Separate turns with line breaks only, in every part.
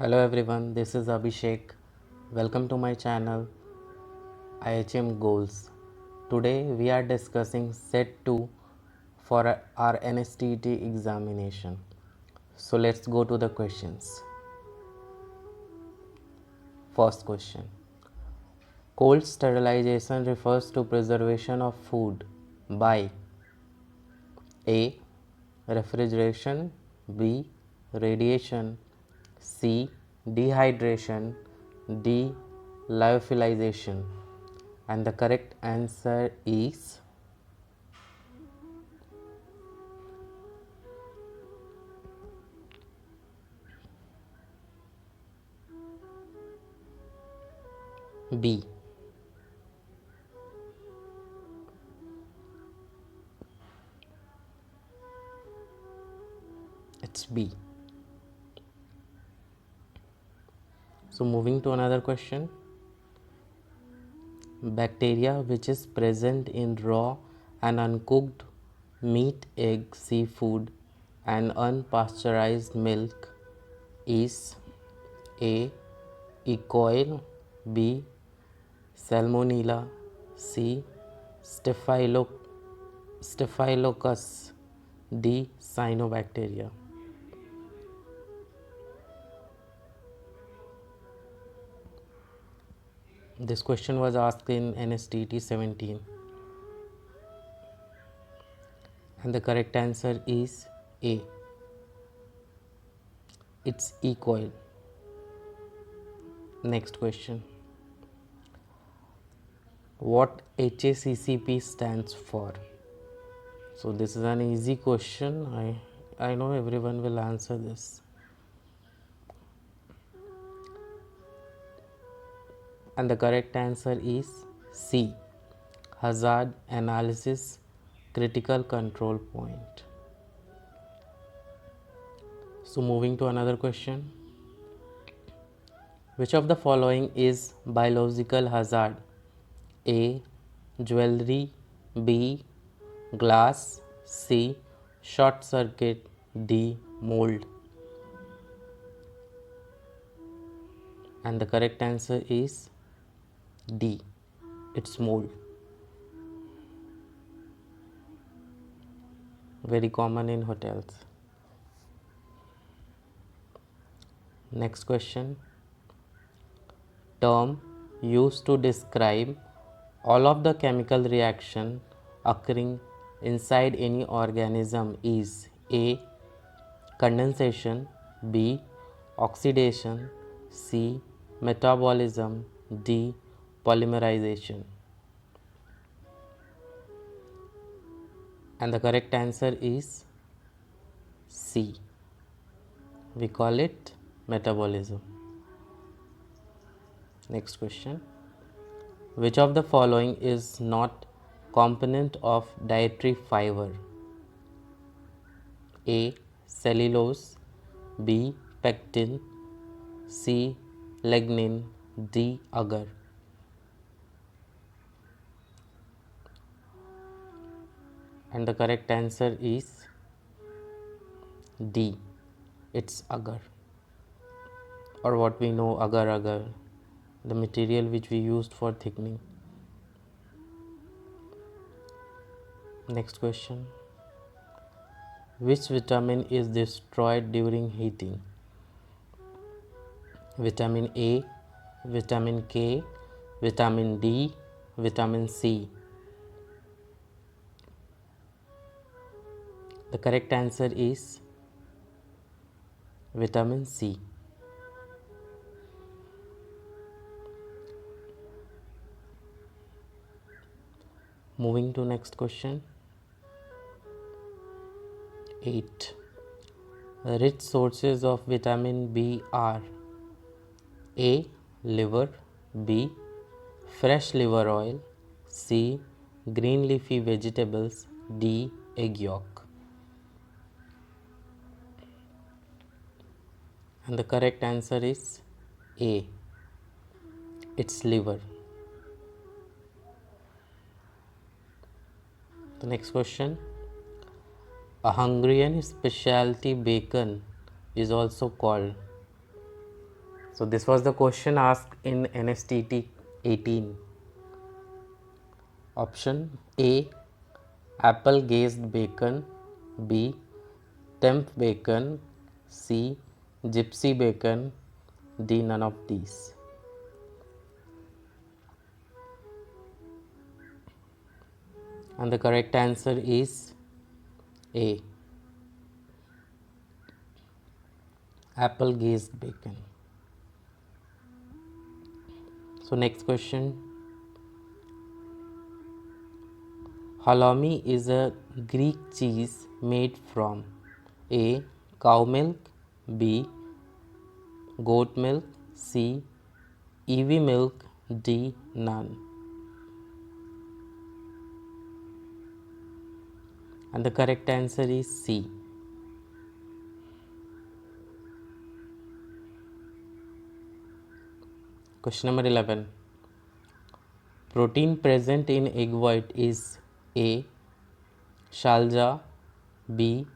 Hello everyone, this is Abhishek. Welcome to my channel IHM Goals. Today we are discussing set 2 for our NSTT examination. So let's go to the questions. First question. Cold sterilization refers to preservation of food by A. Refrigeration, B. Radiation, C. Dehydration, D. Lyophilization. And the correct answer is B. It's B. So moving to another question. Bacteria which is present in raw and uncooked meat, egg, seafood and unpasteurized milk is A. E. coli, B. Salmonella, C. Staphylococcus, D. Cyanobacteria. This question was asked in NSTT 17 and the correct answer is A. It's E. coli. Next question. What HACCP stands for? So this is an easy question. I know everyone will answer this. And the correct answer is C. Hazard Analysis Critical Control Point. So moving to another question. Which of the following is biological hazard? A. Jewelry, B. Glass, C. Short circuit, D. Mold. And the correct answer is D. It's mold. Very common in hotels. Next question. Term used to describe all of the chemical reaction occurring inside any organism is A. Condensation, B. Oxidation, C. Metabolism, D. Polymerization. And the correct answer is C. We call it metabolism. Next question. Which of the following is not component of dietary fiber? A. Cellulose, B. Pectin, C. Lignin, D. Agar. And the correct answer is D. It's agar, or what we know agar, the material which we used for thickening. Next question. Which vitamin is destroyed during heating? Vitamin A, vitamin K, vitamin D, vitamin C. The correct answer is vitamin C. Moving to next question. 8. Rich sources of vitamin B are A. Liver, B. Fresh liver oil, C. Green leafy vegetables, D. Egg yolk. And the correct answer is A. It's liver. The next question. A Hungarian specialty bacon is also called So this was the question asked in NSTT 18. Option A, apple glazed bacon. B, temp bacon. C, gypsy bacon. D, none of these. And the correct answer is A, apple glazed bacon. So next question. Halloumi is a Greek cheese made from A, cow milk. B, goat milk. C, ewe milk. D, none. And the correct answer is C. Question number 11. Protein present in egg white is A, Shalja. B,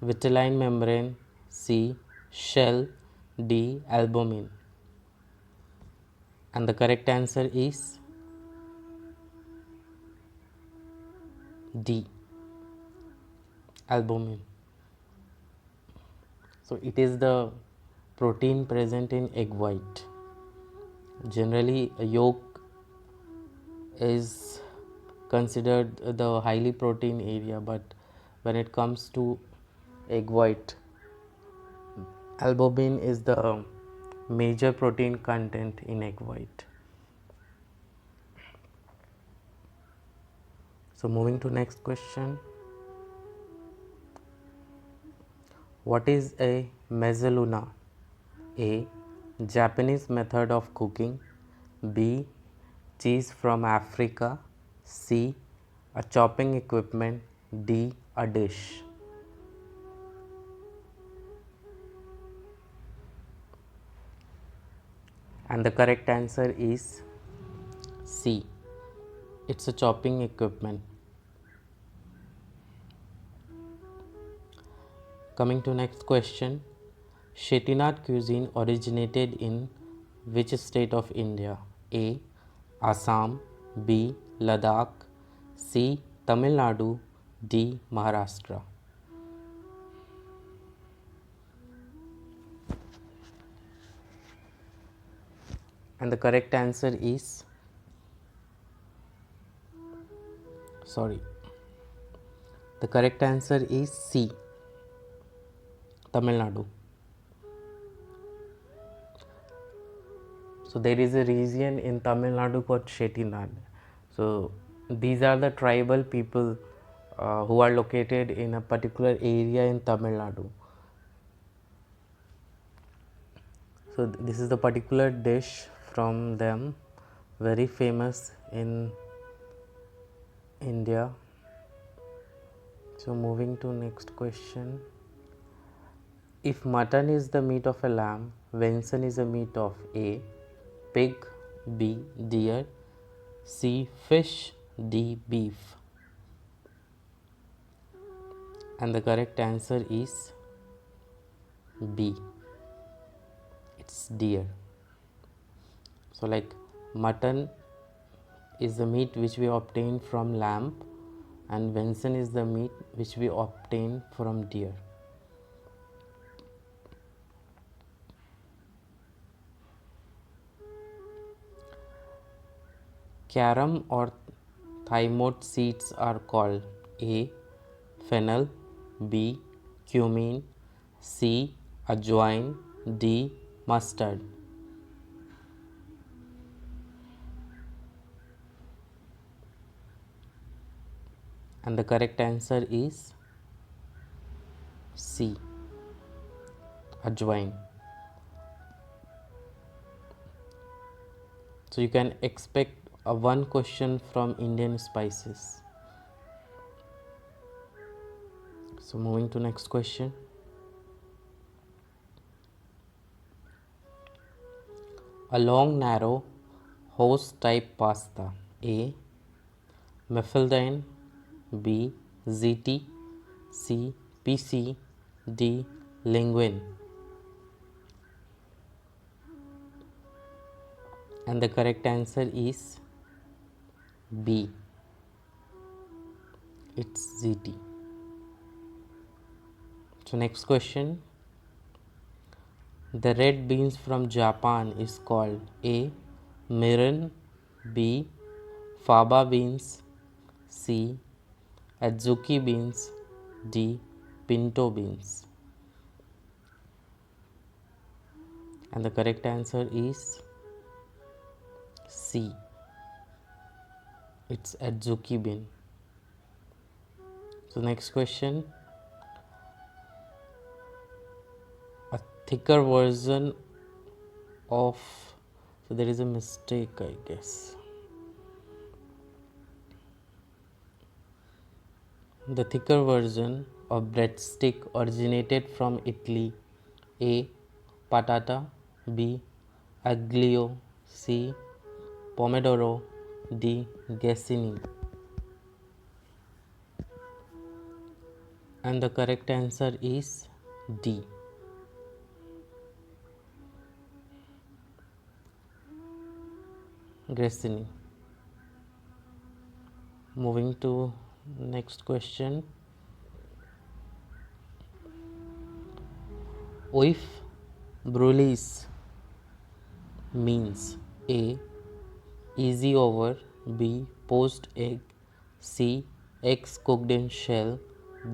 vitelline membrane. C, shell. D, albumin. And the correct answer is D, albumin. So it is the protein present in egg white. Generally, a yolk is considered the highly protein area, but when it comes to egg white, albumin is the major protein content in egg white. So moving to next question. What is a mezzaluna? A, Japanese method of cooking. B, cheese from Africa. C, a chopping equipment. D, a dish. And the correct answer is C, it's a chopping equipment. Coming to next question. Chettinad cuisine originated in which state of India? A, Assam. B, Ladakh. C, Tamil Nadu. D, Maharashtra. And the correct answer is the correct answer is C, Tamil Nadu. So there is a region in Tamil Nadu called Chettinad. So these are the tribal people who are located in a particular area in Tamil Nadu. So this is the particular dish from them, very famous in India. So moving to next question. If mutton is the meat of a lamb, venison is the meat of A, pig. B, deer. C, fish. D, beef. And the correct answer is B, it's deer. So like mutton is the meat which we obtain from lamb, and venison is the meat which we obtain from deer. Carom or thymot seeds are called A, fennel. B, cumin. C, ajwain. D, mustard. And the correct answer is C, ajwain. So you can expect a one question from Indian spices. So moving to next question. A long narrow hose type pasta. A, Mefaldine. B, ZT. C, PC. D, linguine. And the correct answer is B. It's ZT. So next question. The red beans from Japan is called A. Mirin, B. Faba beans, C. Adzuki beans, D. Pinto beans. And the correct answer is C. It's Adzuki bean. So next question. A thicker version of, so there is a mistake, I guess. The thicker version of breadstick originated from Italy. A. Patata, B. Aglio, C. Pomodoro, D. Gassini. And the correct answer is D. Gassini. Moving to next question. Oeuf brulis means A. Easy over, B. Poached egg, C. Eggs cooked in shell,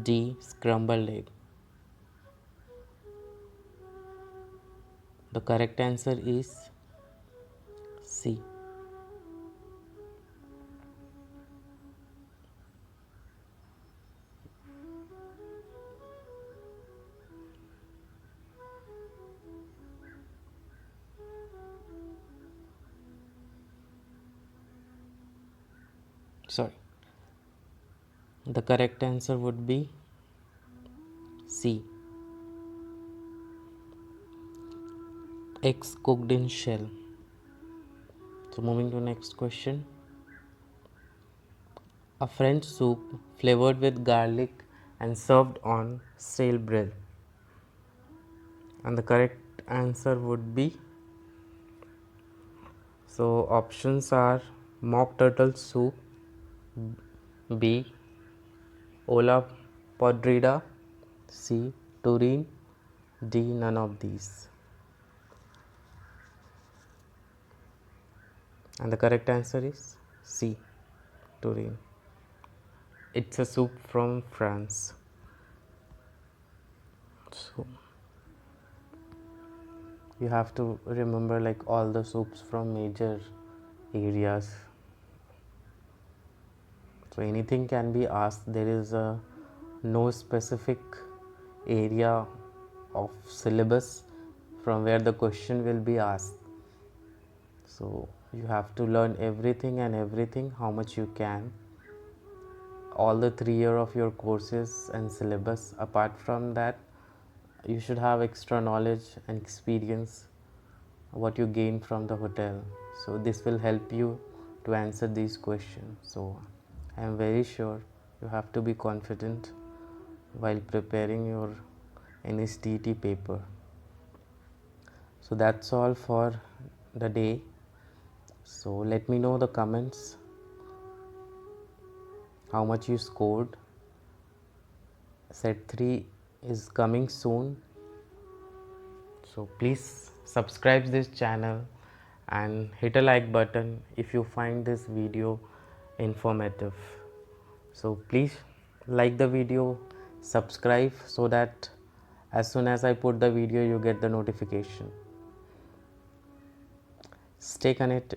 D. Scrambled egg. The correct answer is C. Sorry. The correct answer would be C. Eggs cooked in shell. So moving to next question. A French soup flavored with garlic and served on stale bread. And the correct answer would be, so options are mock turtle soup, B. Olla podrida, C. Turin, D. None of these. And the correct answer is C. Turin. It's a soup from France. So you have to remember like all the soups from major areas. So anything can be asked. There is no specific area of syllabus from where the question will be asked. So you have to learn everything and everything how much you can. All the 3 years of your courses and syllabus. Apart from that, you should have extra knowledge and experience what you gain from the hotel. So this will help you to answer these questions. So I am very sure you have to be confident while preparing your NSTT paper. So that's all for the day. So let me know the comments how much you scored. Set 3 is coming soon. So please subscribe this channel and hit a like button if you find this video informative. So please like the video, subscribe so that as soon as I put the video you get the notification. Stay connected.